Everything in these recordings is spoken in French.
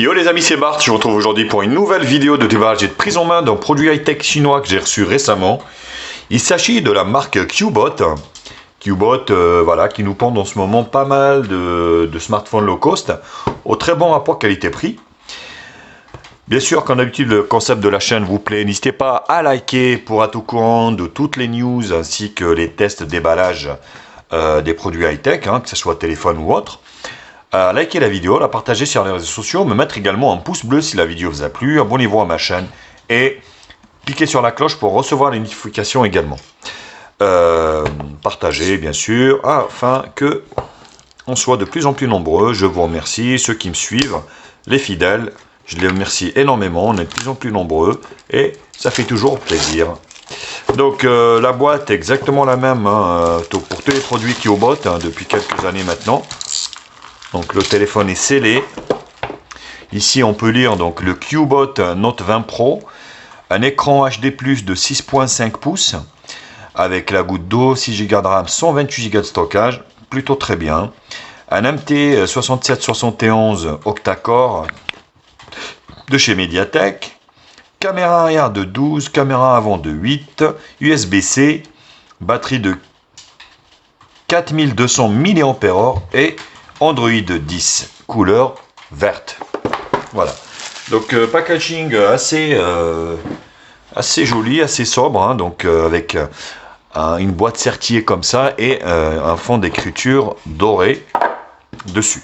Yo les amis, c'est Bart, je vous retrouve aujourd'hui pour une nouvelle vidéo de débarrage et de prise en main d'un produit high-tech chinois que j'ai reçu récemment. Il s'agit de la marque Qbot. Voilà, qui nous pond en ce moment pas mal de smartphones low cost au très bon rapport qualité-prix. Bien sûr, comme d'habitude, le concept de la chaîne vous plaît, n'hésitez pas à liker pour être au courant de toutes les news ainsi que les tests déballage des produits high-tech, que ce soit téléphone ou autre. Likez la vidéo, la partager sur les réseaux sociaux, me mettre également un pouce bleu si la vidéo vous a plu, abonnez-vous à ma chaîne et cliquez sur la cloche pour recevoir les notifications également. Partagez bien sûr, afin que on soit de plus en plus nombreux. Je vous remercie, ceux qui me suivent, les fidèles, je les remercie énormément, on est de plus en plus nombreux et ça fait toujours plaisir. Donc la boîte est exactement la même pour tous les produits Qbot depuis quelques années maintenant. Donc le téléphone est scellé. Ici on peut lire donc le Qbot Note 20 Pro, un écran HD+ de 6.5 pouces avec la goutte d'eau, 6 Go de RAM, 128 Go de stockage, plutôt très bien. Un MT 6771 octa-core de chez Mediatek, caméra arrière de 12, caméra avant de 8, USB-C, batterie de 4200 mAh et Android 10, couleur verte. Voilà. Donc packaging assez joli, assez sobre, donc avec une boîte sertillée comme ça et un fond d'écriture doré dessus.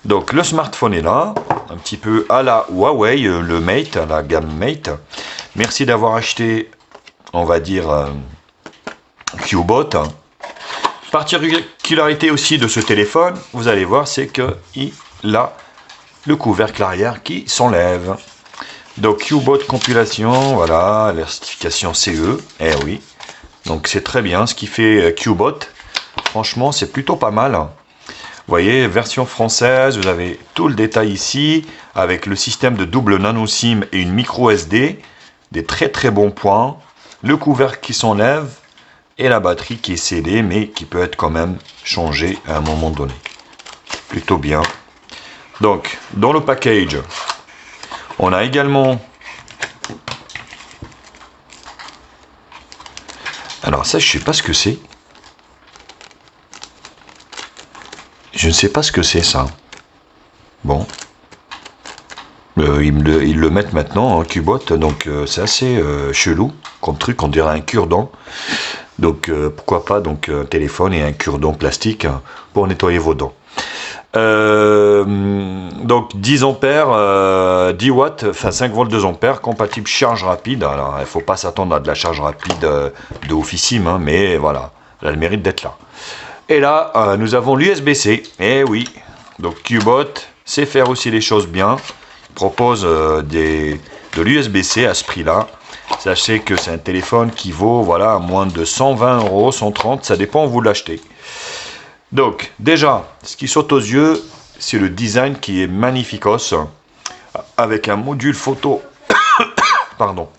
Donc le smartphone est là, un petit peu à la Huawei, le Mate, la gamme Mate. Merci d'avoir acheté, on va dire, Qbot. Particularité aussi de ce téléphone, vous allez voir, c'est qu'il a le couvercle arrière qui s'enlève. Donc Qbot compilation, voilà, la certification CE, eh oui. Donc c'est très bien ce qui fait Qbot. Franchement, c'est plutôt pas mal. Vous voyez, version française, vous avez tout le détail ici, avec le système de double nano SIM et une micro SD, des très très bons points, le couvercle qui s'enlève, et la batterie qui est scellée, mais qui peut être quand même changée à un moment donné. Plutôt bien. Donc, dans le package, on a également... Alors ça, je ne sais pas ce que c'est. Je ne sais pas ce que c'est ça. Bon. Ils le mettent maintenant en Qbot, donc c'est assez chelou comme truc, on dirait un cure-dent. Donc pourquoi pas donc un téléphone et un cure-dent plastique pour nettoyer vos dents. Donc 10 ampères, 10 watts, enfin 5 volts 2 ampères, compatible charge rapide. Alors il ne faut pas s'attendre à de la charge rapide de officime, mais voilà, elle a le mérite d'être là. Et là, nous avons l'USB-C. Eh oui, donc Qbot sait faire aussi les choses bien. Il propose de l'USB-C à ce prix-là. Sachez que c'est un téléphone qui vaut voilà, moins de 120 €, 130, ça dépend où vous l'achetez. Donc, déjà, ce qui saute aux yeux, c'est le design qui est magnificos, avec un module photo, pardon,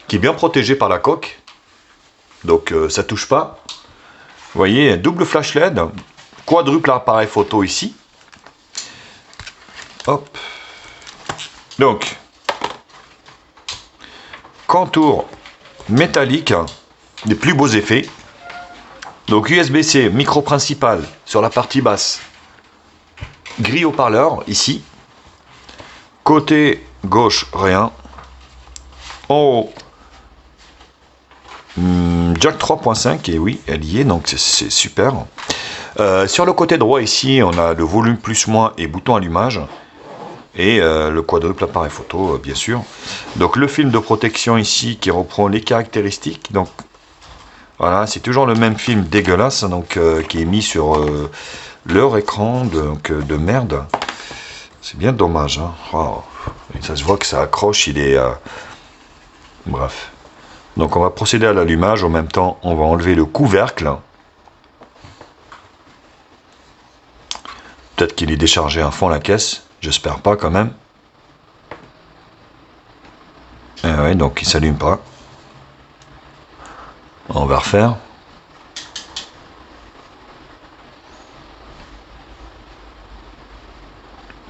qui est bien protégé par la coque. Donc, ça touche pas. Vous voyez, un double flash LED, quadruple appareil photo ici. Hop. Donc, contour métallique, des plus beaux effets. Donc USB-C, micro principal sur la partie basse, grille haut-parleur ici. Côté gauche, rien. En haut, jack 3.5, et oui, elle y est, donc c'est super. Sur le côté droit ici, on a le volume plus-moins et bouton allumage. Et le quadruple appareil photo, bien sûr. Donc le film de protection ici qui reprend les caractéristiques. Donc voilà, c'est toujours le même film dégueulasse donc qui est mis sur leur écran de merde. C'est bien dommage. Oh. Ça se voit que ça accroche, il est... Bref. Donc on va procéder à l'allumage. En même temps, on va enlever le couvercle. Peut-être qu'il est déchargé à fond la caisse. J'espère pas quand même. Et ouais, donc il s'allume pas. On va refaire.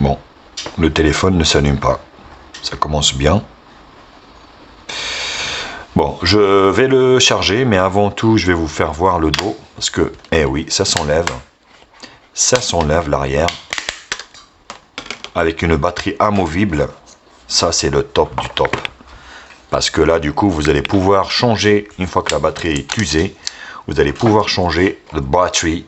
Bon. le téléphone ne s'allume pas. Ça commence bien. Bon, je vais le charger, mais avant tout, je vais vous faire voir le dos. Parce que, eh oui, ça s'enlève. Ça s'enlève l'arrière. Avec une batterie amovible. Ça, c'est le top du top. Parce que là, du coup, vous allez pouvoir changer, une fois que la batterie est usée, vous allez pouvoir changer le batterie.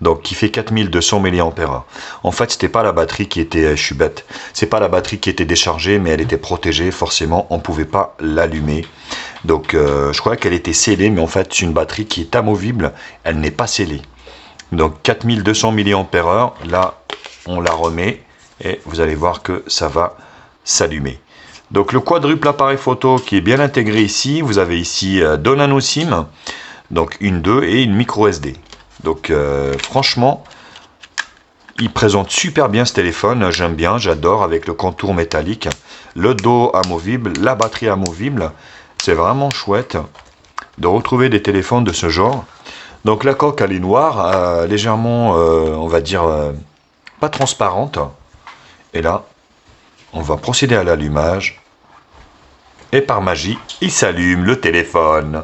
Donc, qui fait 4200 mAh. En fait, c'était pas la batterie qui était, je suis bête, c'est pas la batterie qui était déchargée, mais elle était protégée, forcément, on pouvait pas l'allumer. Donc, je crois qu'elle était scellée, mais en fait, c'est une batterie qui est amovible, elle n'est pas scellée. Donc, 4200 mAh, là, on la remet, et vous allez voir que ça va s'allumer. Donc, le quadruple appareil photo qui est bien intégré ici, vous avez ici deux nano SIM, donc une 2 et une micro SD. Donc franchement, il présente super bien ce téléphone, j'aime bien, j'adore, avec le contour métallique, le dos amovible, la batterie amovible, c'est vraiment chouette de retrouver des téléphones de ce genre. Donc la coque elle est noire, légèrement, on va dire, pas transparente, et là, on va procéder à l'allumage, et par magie, il s'allume le téléphone.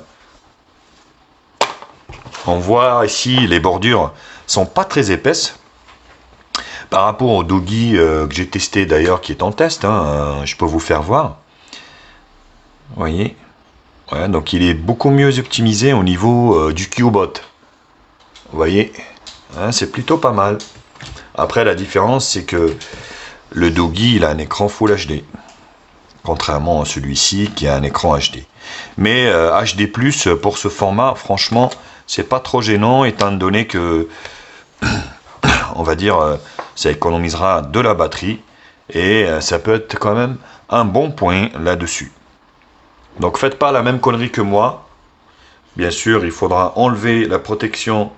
On voit ici les bordures sont pas très épaisses par rapport au Doogee que j'ai testé d'ailleurs, qui est en test, hein, je peux vous faire voir. Vous voyez, ouais, donc il est beaucoup mieux optimisé au niveau du Cubot. Vous voyez, hein, c'est plutôt pas mal. Après, la différence c'est que le Doogee il a un écran Full HD, contrairement à celui-ci qui a un écran HD. Mais HD+ pour ce format, franchement, c'est pas trop gênant, étant donné que, on va dire, ça économisera de la batterie, et ça peut être quand même un bon point là-dessus. Donc faites pas la même connerie que moi. Bien sûr, il faudra enlever la protection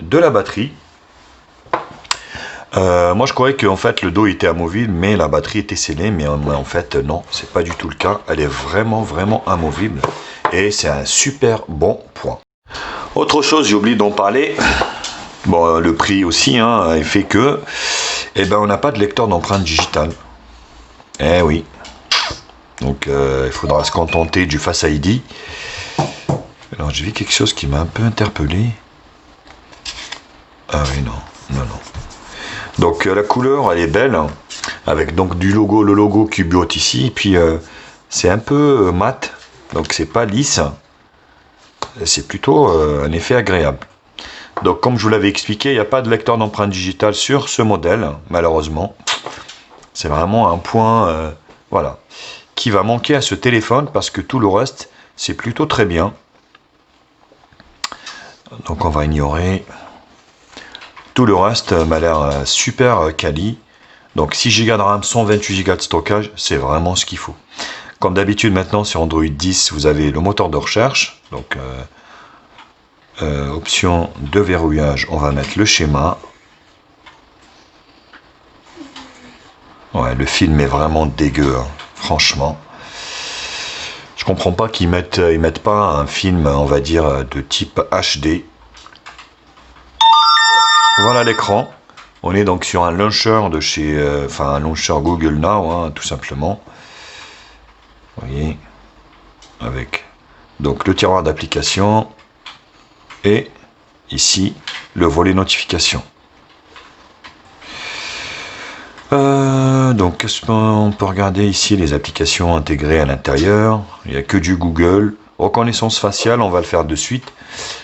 de la batterie. Moi je croyais que en fait le dos était amovible, mais la batterie était scellée, mais en fait non, c'est pas du tout le cas. Elle est vraiment amovible, et c'est un super bon point. Autre chose, j'ai oublié d'en parler. Bon, le prix aussi, hein, il fait que, eh ben, on n'a pas de lecteur d'empreintes digitales. Eh oui. Donc, il faudra se contenter du Face ID. Alors, j'ai vu quelque chose qui m'a un peu interpellé. Ah oui, non. Donc, la couleur, elle est belle, hein, avec donc le logo Cubot ici, et puis c'est un peu mat, donc c'est pas lisse. C'est plutôt un effet agréable. Donc comme je vous l'avais expliqué, il n'y a pas de lecteur d'empreintes digitales sur ce modèle, malheureusement. C'est vraiment un point voilà, qui va manquer à ce téléphone, parce que tout le reste, c'est plutôt très bien. Donc on va ignorer. Tout le reste m'a l'air super quali. Donc 6 Go de RAM, 128 Go de stockage, c'est vraiment ce qu'il faut. Comme d'habitude maintenant sur Android 10, vous avez le moteur de recherche. Donc option de verrouillage, on va mettre le schéma. Ouais, le film est vraiment dégueu, hein, franchement. Je comprends pas qu'ils mettent pas un film, on va dire, de type HD. Voilà l'écran. On est donc sur un launcher de chez, un launcher Google Now, hein, tout simplement. Vous voyez, avec donc le tiroir d'application et ici le volet notification. Donc qu'est-ce qu'on peut regarder ici, les applications intégrées à l'intérieur. Il n'y a que du Google. Reconnaissance faciale, on va le faire de suite.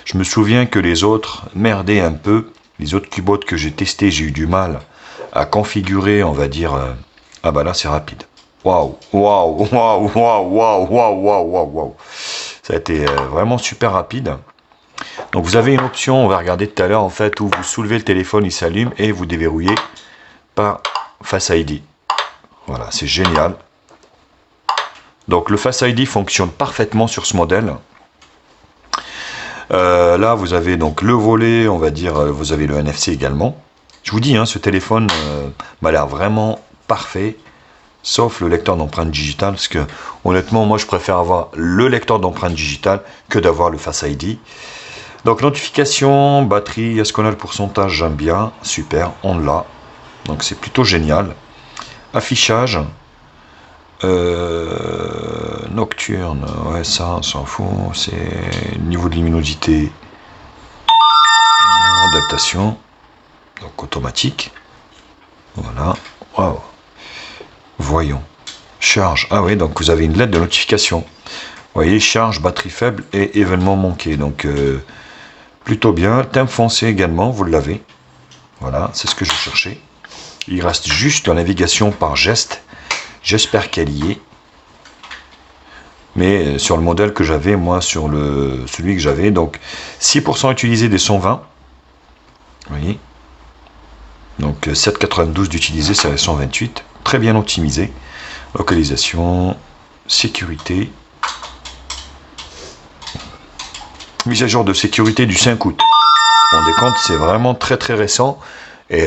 Je me souviens que les autres merdaient un peu. Les autres Cubots que j'ai testés, j'ai eu du mal à configurer, on va dire. Ah bah là c'est rapide. Waouh. Ça a été vraiment super rapide. Donc vous avez une option, on va regarder tout à l'heure en fait, où vous soulevez le téléphone, il s'allume et vous déverrouillez par Face ID. Voilà, c'est génial. Donc le Face ID fonctionne parfaitement sur ce modèle. Là vous avez donc le volet, on va dire, vous avez le NFC également. Je vous dis, hein, ce téléphone m'a l'air vraiment parfait, sauf le lecteur d'empreintes digitales, parce que honnêtement moi je préfère avoir le lecteur d'empreintes digitales que d'avoir le Face ID. Donc notification, batterie, est-ce qu'on a le pourcentage? J'aime bien, super, on l'a. Donc c'est plutôt génial. affichage nocturne, ouais, ça on s'en fout, c'est niveau de luminosité, adaptation, donc automatique, voilà, wow. Voyons, charge, ah oui, donc vous avez une lettre de notification, vous voyez, charge, batterie faible et événement manqué, donc plutôt bien. Thème foncé également, vous l'avez, voilà, c'est ce que je cherchais. Il reste juste la navigation par geste, j'espère qu'elle y est. Mais sur le modèle que j'avais, moi, sur celui que j'avais, donc 6% utilisé des 120. Vous voyez. Donc 7,92 d'utiliser, c'est les 128. Très bien optimisé. Localisation, sécurité. Mise à jour de sécurité du 5 août. Vous vous rendez compte, c'est vraiment très très récent. Et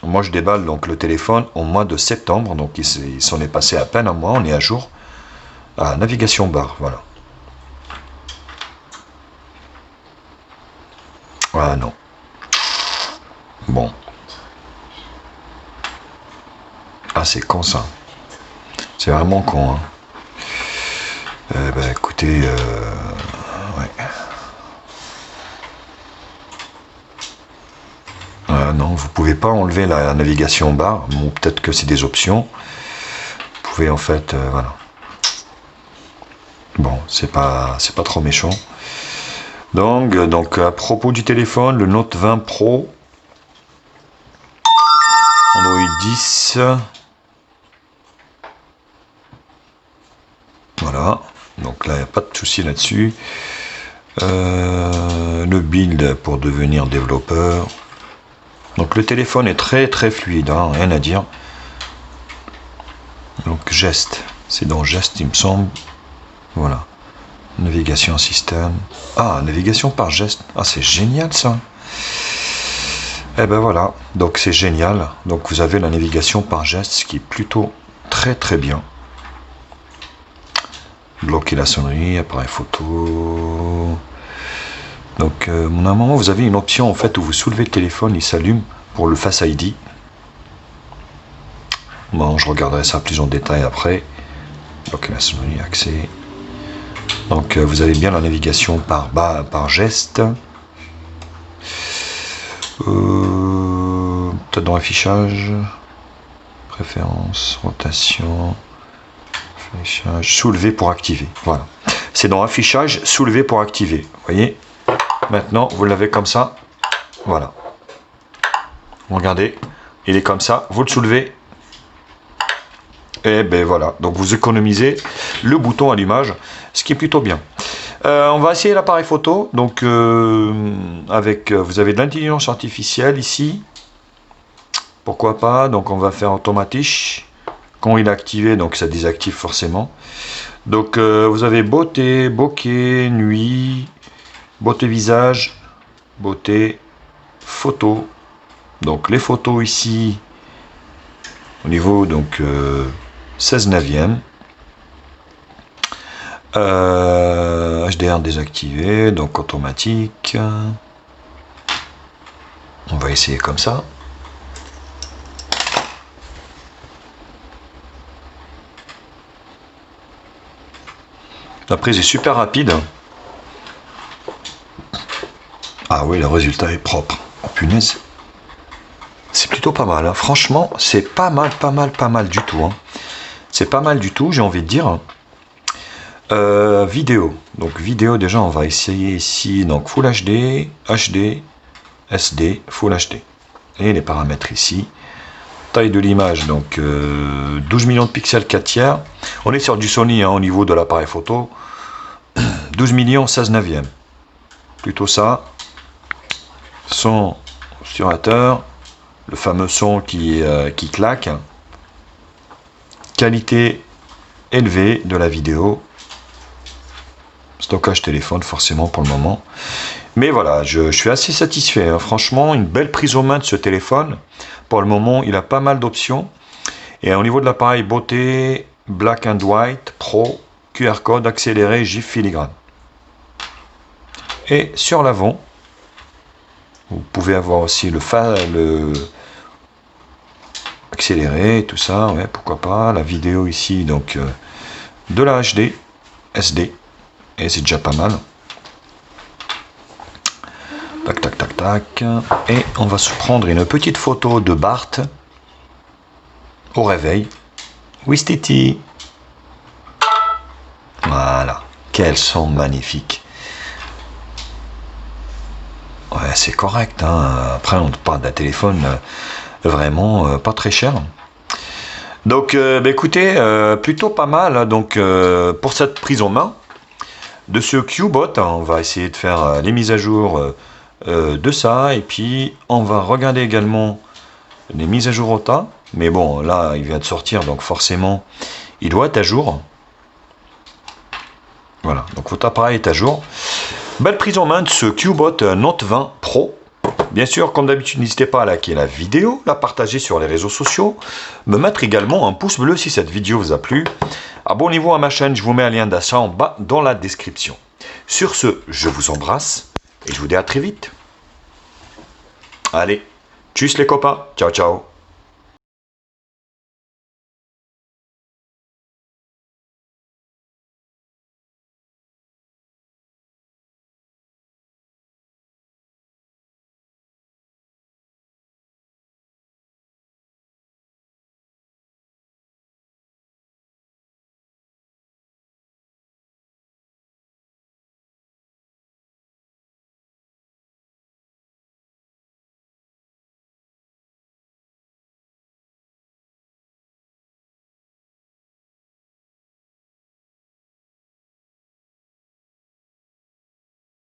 moi je déballe donc le téléphone au mois de septembre. Donc il s'en est passé à peine un mois, on est à jour. Ah, navigation barre, voilà. Ah non. Bon. Ah, c'est con ça. C'est vraiment con, hein. Ben écoutez, ouais. Non, vous pouvez pas enlever la navigation barre. Bon, peut-être que c'est des options. Vous pouvez en fait, voilà. Bon, c'est pas trop méchant. Donc à propos du téléphone, le Note 20 Pro, Android 10. Voilà, donc là il n'y a pas de souci là-dessus. Le build pour devenir développeur. Donc le téléphone est très très fluide, hein, rien à dire. Donc geste, c'est dans geste il me semble. Voilà. Navigation système. Ah, navigation par geste. Ah, c'est génial ça. Et ben voilà, donc c'est génial. Donc vous avez la navigation par geste, ce qui est plutôt très très bien. Bloquer la sonnerie, appareil photo. Donc mon moment, vous avez une option en fait où vous soulevez le téléphone, il s'allume pour le Face ID. Bon, je regarderai ça plus en détail après. Bloquer la sonnerie, accès. Donc vous avez bien la navigation par geste. Peut-être dans affichage, préférence, rotation, affichage, soulever pour activer. Voilà. C'est dans affichage, soulever pour activer. Vous voyez. Maintenant, vous l'avez comme ça. Voilà. Regardez, il est comme ça. Vous le soulevez. Et ben voilà. Donc vous économisez le bouton allumage, ce qui est plutôt bien. On va essayer l'appareil photo. Donc avec, vous avez de l'intelligence artificielle ici. Pourquoi pas. Donc on va faire automatique. Quand il est activé, donc ça désactive forcément. Donc vous avez beauté, bokeh, nuit, beauté visage, beauté, photo. Donc les photos ici, au niveau donc 16 neuvième. HDR désactivé, donc automatique. On va essayer comme ça. La prise est super rapide. Ah oui, le résultat est propre. Oh, punaise. C'est plutôt pas mal, hein. Franchement, c'est pas mal du tout, hein. C'est pas mal du tout, j'ai envie de dire. Vidéo. Donc vidéo, déjà, on va essayer ici. Donc Full HD, HD, SD, Full HD. Et les paramètres ici. Taille de l'image, donc 12 millions de pixels 4 tiers. On est sur du Sony, hein, au niveau de l'appareil photo. 12 millions 16 neuvième. Plutôt ça. Son obturateur. Le fameux son qui claque. Qualité élevée de la vidéo. Stockage téléphone forcément pour le moment. Mais voilà, je suis assez satisfait, hein. Franchement, une belle prise en main de ce téléphone. Pour le moment, il a pas mal d'options. Et au niveau de l'appareil, beauté, black and white, pro, QR code, accéléré, GIF filigrane. Et sur l'avant, vous pouvez avoir aussi le accéléré, tout ça, ouais, pourquoi pas. La vidéo ici, donc de la HD, SD, et c'est déjà pas mal. Tac, tac, tac, tac. Et on va se prendre une petite photo de Bart au réveil. Wistiti. Voilà. Quels sont magnifiques. Ouais, c'est correct. Hein. Après, on parle d'un téléphone vraiment pas très cher. Donc, bah, écoutez, plutôt pas mal. Hein. Donc, pour cette prise en main de ce Qbot, hein, on va essayer de faire les mises à jour de ça. Et puis, on va regarder également les mises à jour OTA. Mais bon, là, il vient de sortir, donc forcément, il doit être à jour. Voilà, donc votre appareil est à jour. Belle prise en main de ce Qbot Note 20 Pro. Bien sûr, comme d'habitude, n'hésitez pas à liker la vidéo, la partager sur les réseaux sociaux, me mettre également un pouce bleu si cette vidéo vous a plu. Abonnez-vous à ma chaîne, je vous mets un lien d'achat en bas dans la description. Sur ce, je vous embrasse et je vous dis à très vite. Allez, tchuss les copains, ciao ciao.